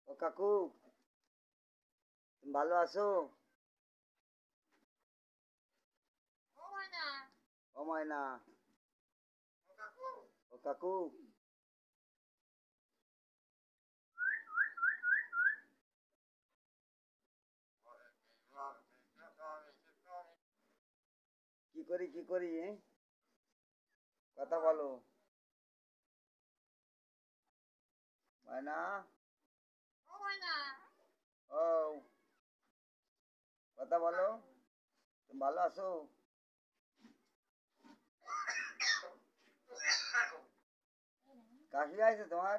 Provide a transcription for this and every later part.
ও কাকু, তুমি ভালো আছো? ও ময়না, ও কাকু, কি করি কথা বলো। ময়না, ও কথা বলো। তুমি ভালো আছো? কাশি হয়েছে তোমার?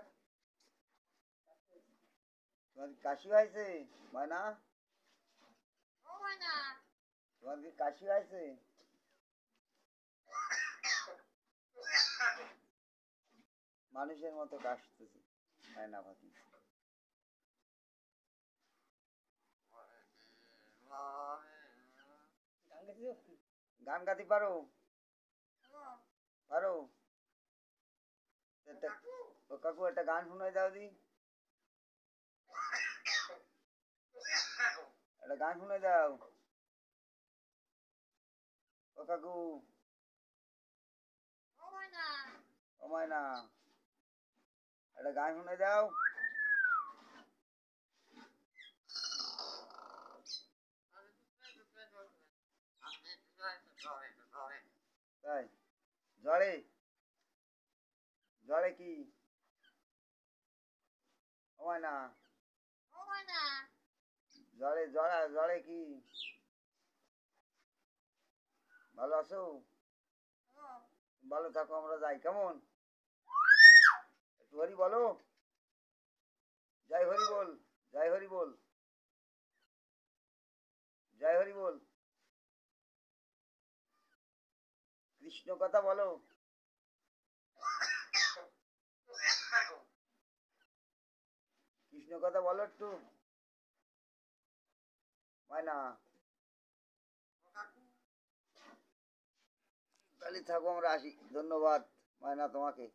তোমার কি কাশি হয়েছে? ময়না, তোমার কি কাশি হয়েছে? মানুষের মতো কাশতেছে ময়না পাখি। গান গাইতে পারো? পারো? একটা- ও কাকু, একটা গান শোনাই দাও দি। একটা গান শুনে দাও। ও কাকু, ও ময়না, একটা গান শুনে দাও। তাই? জ্বরে? জ্বরে কি? ও ময়না, জ্বরে কি? ভালো আছো? ভালো থাকো, আমরা যাই কেমন? একটু হরি বলো। জয় হরি বল। জয় হরি বল। জয় হরি বল। কৃষ্ণ কথা বলো। কৃষ্ণ কথা বলো একটু। ময়না, তাহলে থাকো, আমরা আসি। ধন্যবাদ ময়না তোমাকে।